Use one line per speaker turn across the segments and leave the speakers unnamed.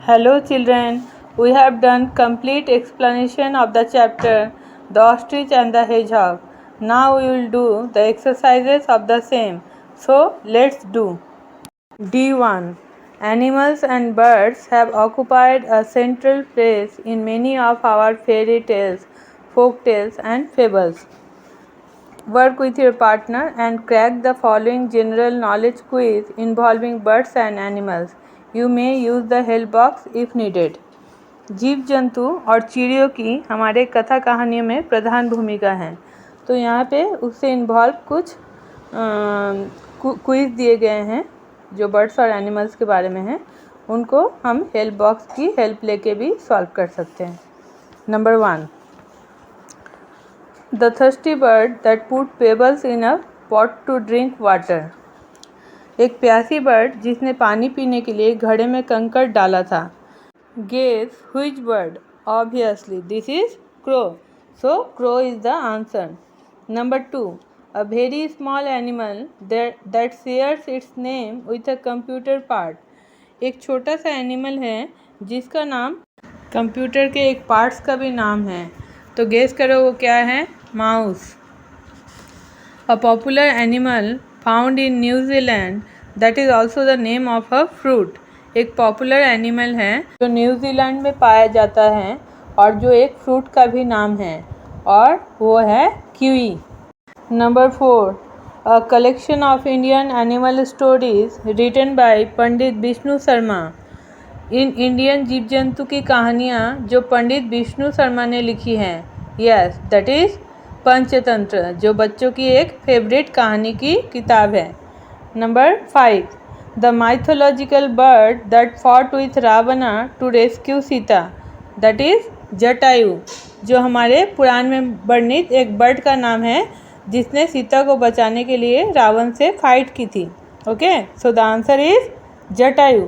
Hello children, we have done complete explanation of the chapter The Ostrich and the Hedgehog. Now we will do the exercises of the same. So let's do. D1. Animals and birds have occupied a central place in many of our fairy tales, folk tales and fables. Work with your partner and crack the following general knowledge quiz involving birds and animals. You may use the help box if needed. जीव जंतु और चिड़ियों की हमारे कथा कहानियों में प्रधान भूमिका है। तो यहाँ पे उससे इन्वॉल्व कुछ क्विज दिए गए हैं जो बर्ड्स और एनिमल्स के बारे में हैं, उनको हम हेल्प बॉक्स की हेल्प लेके भी सॉल्व कर सकते हैं। Number 1, the thirsty bird that put pebbles in a pot to drink water. एक प्यासी बर्ड जिसने पानी पीने के लिए घड़े में कंकड़ डाला था। Guess which bird? Obviously, this is crow. So, crow is the answer. Number 2, a very small animal that shares its name with a computer part. एक छोटा सा एनिमल है जिसका नाम कंप्यूटर के एक पार्ट्स का भी नाम है। तो गेस करो वो क्या है? Mouse. A popular animal found in New Zealand that is also the name of a fruit. एक पॉपुलर एनिमल है जो न्यूजीलैंड में पाया जाता है और जो एक फ्रूट का भी नाम है, और वो है kiwi. Number 4, a collection of Indian animal stories written by Pandit Vishnu Sharma. इन इंडियन जीव जंतु की कहानियाँ जो पंडित विष्णु शर्मा ने लिखी हैं। यस, दैट इज पंचतंत्र, जो बच्चों की एक फेवरेट कहानी की किताब है। Number 5, The mythological bird that fought with Ravana to rescue Sita, that is Jatayu, जो हमारे पुराण में वर्णित एक बर्ड का नाम है जिसने सीता को बचाने के लिए रावण से फाइट की थी। Okay, so the answer is Jatayu.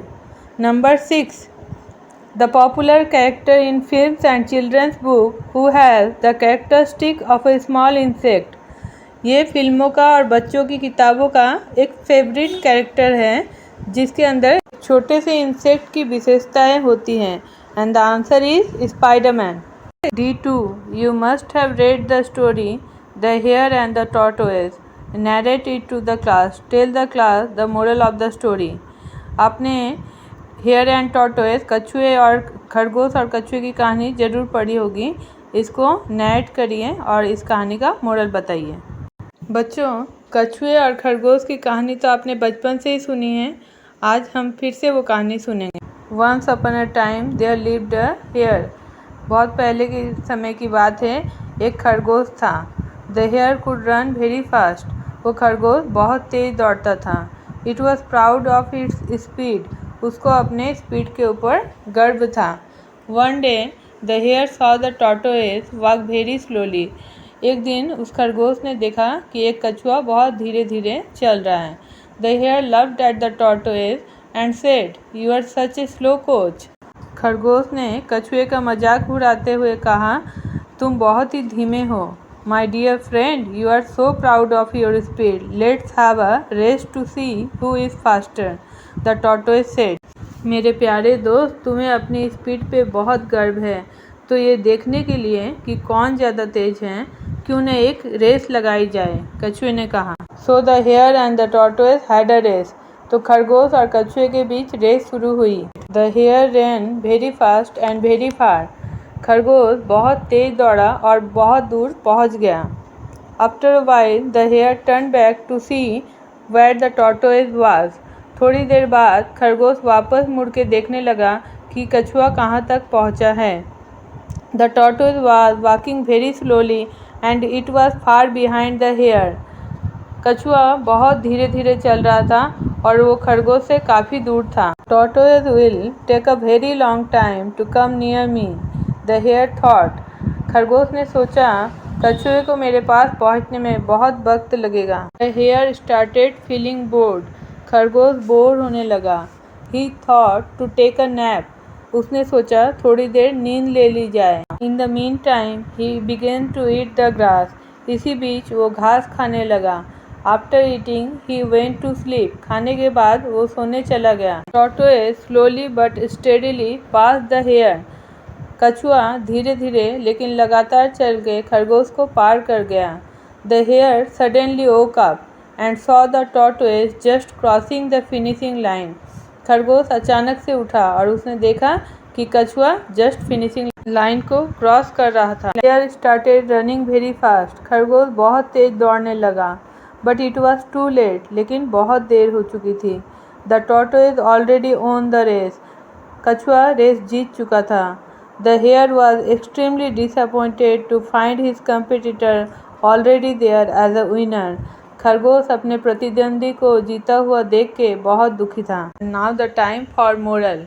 Number 6, the popular character in films and children's book who has the characteristic of a small insect. ये फिल्मों का और बच्चों की किताबों का एक फेवरेट कैरेक्टर है जिसके अंदर छोटे से इंसेक्ट की विशेषताएं होती हैं, and the answer is Spiderman. D2, you must have read the story the hare and the tortoise, narrate it to the class, tell the class the moral of the story. आपने hare and tortoise, कछुए और खरगोश और कछुए की कहानी जरूर पढ़ी होगी। इसको नैरेट करिए और इस कहानी का मोरल बताइए। बच्चों, कछुए और खरगोश की कहानी तो आपने बचपन से ही सुनी है। आज हम फिर से वो कहानी सुनेंगे। Once upon a time there lived a hare. बहुत पहले के समय की बात है, एक खरगोश था। The hare could run very fast. वो खरगोश बहुत तेज दौड़ता था। It was proud of its speed. उसको अपने स्पीड के ऊपर गर्व था। One day the hare saw the tortoise walk very slowly. एक दिन उस खरगोश ने देखा कि एक कछुआ बहुत धीरे धीरे चल रहा है। The hare laughed at the tortoise and said, you are such a slow coach. खरगोश ने कछुए का मजाक उड़ाते हुए कहा, तुम बहुत ही धीमे हो। My dear friend, you are so proud of your speed, let's have a race to see who is faster, the tortoise said. मेरे प्यारे दोस्त, तुम्हें अपनी स्पीड पे बहुत गर्व है, तो ये देखने के लिए कि कौन ज़्यादा तेज है, क्यों न एक रेस लगाई जाए, कछुए ने कहा। So the hare and the tortoise had a race. तो खरगोश और कछुए के बीच रेस शुरू हुई। The hare ran very fast and very far. खरगोश बहुत तेज दौड़ा और बहुत दूर पहुंच गया। After a while the hare turn back to see where the tortoise was. थोड़ी देर बाद खरगोश वापस मुड़ के देखने लगा कि कछुआ कहाँ तक पहुँचा है। The tortoise was walking very slowly and it was far behind the hare. कछुआ बहुत धीरे धीरे चल रहा था और वो खरगोश से काफ़ी दूर था। Tortoise will take a very long time to come near me, the hare thought. खरगोश ने सोचा, कछुए को मेरे पास पहुंचने में बहुत वक्त लगेगा। The hare started feeling bored. खरगोश बोर होने लगा। He thought to take a nap. उसने सोचा थोड़ी देर नींद ले ली जाए। In the meantime he began to eat the grass. इसी बीच वो घास खाने लगा। After eating, he went to sleep. खाने के बाद वो सोने चला गया. Tortoise slowly but steadily passed the hare. कछुआ धीरे धीरे लेकिन लगातार चल के खरगोश को पार कर गया. The hare suddenly woke up and saw the tortoise just crossing the finishing line. खरगोश अचानक से उठा और उसने देखा कि कछुआ जस्ट फिनिशिंग लाइन को क्रॉस कर रहा था. Hare started running very fast. खरगोश बहुत तेज दौड़ने लगा. But it was too late. लेकिन बहुत देर हो चुकी थी. The tortoise already won the race. कछुआ रेस जीत चुका था. The hare was extremely disappointed to find his competitor already there as a winner. खरगोश अपने प्रतिद्वंदी को जीता हुआ देख के बहुत दुखी था. Now the time for moral.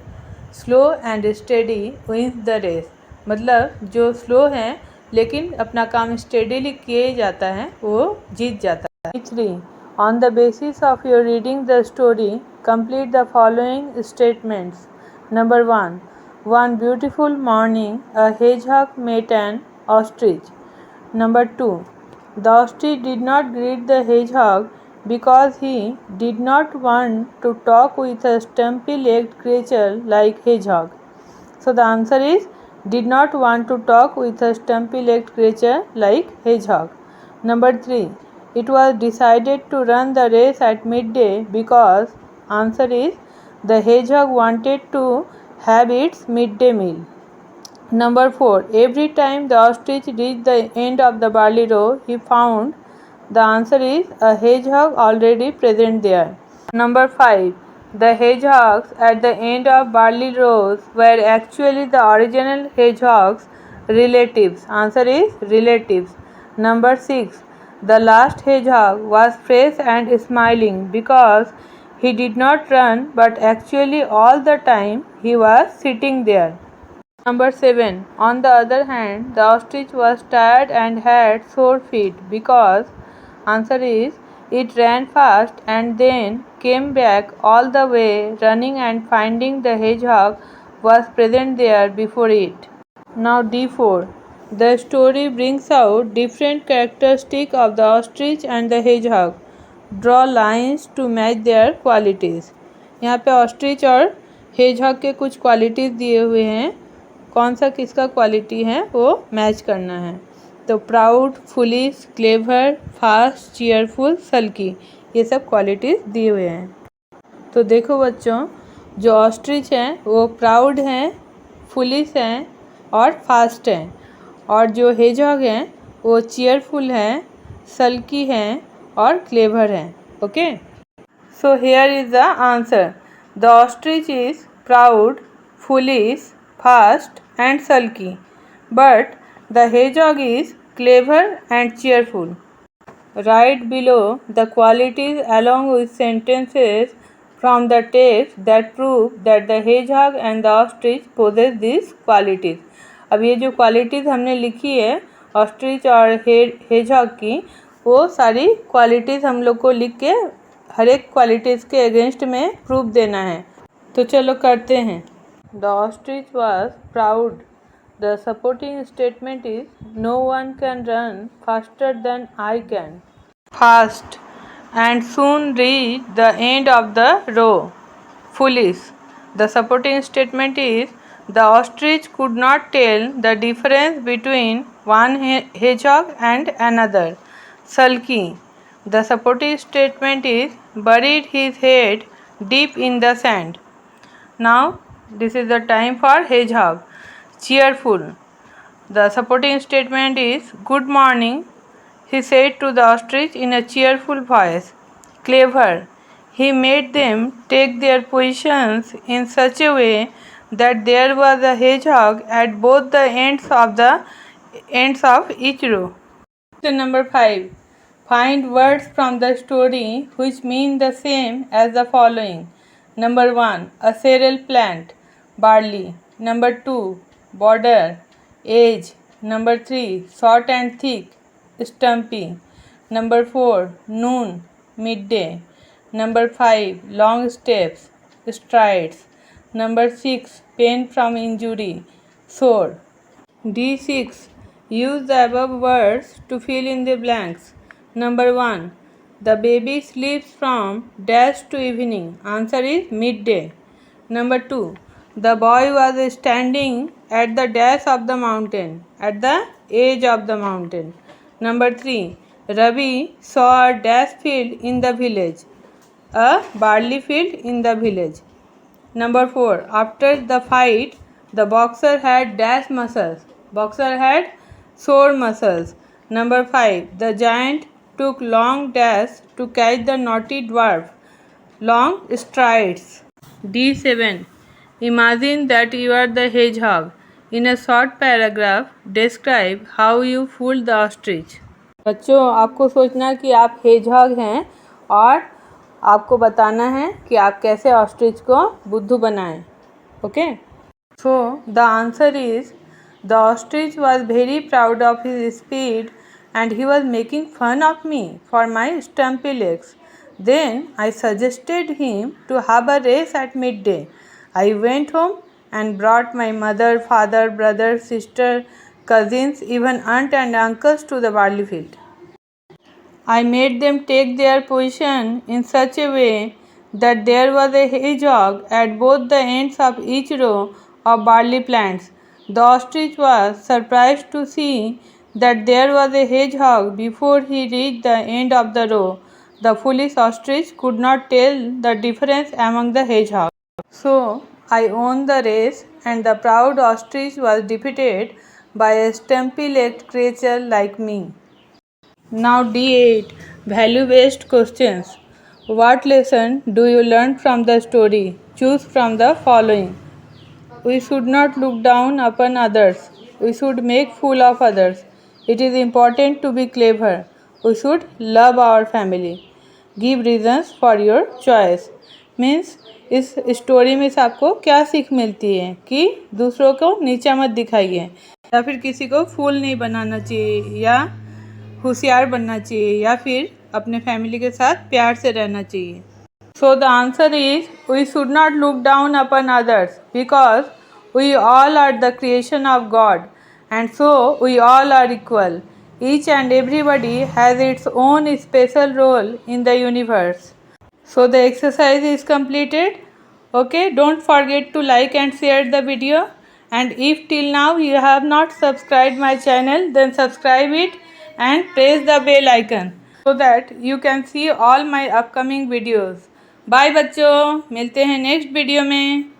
Slow and steady wins the race. मतलब जो स्लो हैं लेकिन अपना काम स्टेडीली किए जाता है वो जीत जाता है. 3. On the basis of your reading the story, complete the following statements. Number 1. One beautiful morning, a hedgehog met an ostrich. Number 2. The ostrich did not greet the hedgehog because he did not want to talk with a stumpy-legged creature like hedgehog. So the answer is did not want to talk with a stumpy-legged creature like hedgehog. Number 3. It was decided to run the race at midday because answer is the hedgehog wanted to have its midday meal. Number 4. Every time the ostrich reached the end of the barley row, he found the answer is a hedgehog already present there. Number 5. The hedgehogs at the end of barley rows were actually the original hedgehog's relatives. Answer is relatives. Number 6. The last hedgehog was fresh and smiling because he did not run but actually all the time he was sitting there. Number 7. On the other hand, the ostrich was tired and had sore feet because answer is it ran fast and then came back all the way running and finding the hedgehog was present there before it. Now D4. The story brings out different characteristics of the ostrich and the hedgehog. Draw lines to match their qualities. यहाँ पे ostrich और hedgehog के कुछ qualities दिए हुए हैं. कौन सा किसका क्वालिटी है वो मैच करना है. तो proud, foolish, clever, fast, cheerful, sulky, ये सब क्वालिटीज़ दिए हुए हैं. तो देखो बच्चों, जो ऑस्ट्रिच हैं वो प्राउड हैं, फुलिश हैं और फास्ट हैं. और जो हेजहॉग हैं वो चीयरफुल हैं, सल्की हैं और क्लेवर हैं. Okay, so here is the answer. The ostrich is proud, foolish, fast and sulky, but the hedgehog is clever and cheerful. Write below the qualities along with sentences from the text that prove that the hedgehog and the ostrich possess these qualities. अब ये जो qualities हमने लिखी है ostrich और hedgehog की, वो सारी क्वालिटीज़ हम लोग को लिख के हर एक क्वालिटीज़ के अगेंस्ट में प्रूफ देना है. तो चलो करते हैं. The ostrich was proud. The supporting statement is no one can run faster than I can. Fast and soon reach the end of the row. Foolish. The supporting statement is the ostrich could not tell the difference between one hedgehog and another. Sulky. The supporting statement is buried his head deep in the sand. Now this is the time for hedgehog. Cheerful. The supporting statement is good morning, he said to the ostrich in a cheerful voice. Clever. He made them take their positions in such a way that there was a hedgehog at both the ends of each row. Question number 5. Find words from the story which mean the same as the following. Number 1. A cereal plant. Barley. Number 2. Border. Edge. Number 3. Short and thick. Stumpy. Number 4. Noon. Midday. Number 5. Long steps. Strides. Number 6. Pain from injury. Sore. D6. Use the above words to fill in the blanks. Number 1. The baby sleeps from dash to evening. Answer is midday. Number 2. The boy was standing at the dash of the mountain, at the edge of the mountain. Number 3. Ravi saw a dash field in the village, a barley field in the village. Number 4. After the fight, the boxer had dash muscles. Boxer had sore muscles. Number 5. The giant took long dash to catch the naughty dwarf. Long strides. D7. Imagine that you are the hedgehog. In a short paragraph, describe how you fooled the ostrich. बच्चों, आपको सोचना कि आप hedgehog हैं और आपको बताना है कि आप कैसे ऑस्ट्रिच को बुद्धू बनाएं. Okay, so the answer is the ostrich was very proud of his speed and he was making fun of me for my stumpy legs. Then I suggested him to have a race at midday. I went home and brought my mother, father, brother, sister, cousins, even aunt and uncles to the barley field. I made them take their position in such a way that there was a hedgehog at both the ends of each row of barley plants. The ostrich was surprised to see that there was a hedgehog before he reached the end of the row. The foolish ostrich could not tell the difference among the hedgehogs. So I won the race, and the proud ostrich was defeated by a stumpy-legged creature like me. Now D8. Value-based questions. What lesson do you learn from the story? Choose from the following. We should not look down upon others. We should make fool of others. It is important to be clever. We should love our family. Give reasons for your choice. Means इस story में से आपको क्या सीख मिलती है कि दूसरों को नीचा मत दिखाइए, या फिर किसी को फूल नहीं बनाना चाहिए, या होशियार बनना चाहिए, या फिर अपने फैमिली के साथ प्यार से रहना चाहिए. So the answer is we should not look down upon others because we all are the creation of God, and so we all are equal. Each and everybody has its own special role in the universe. So the exercise is completed. Okay, don't forget to like and share the video, and if till now you have not subscribed my channel, then subscribe it and press the bell icon so that you can see all my upcoming videos. Bye बच्चों, मिलते हैं next video में.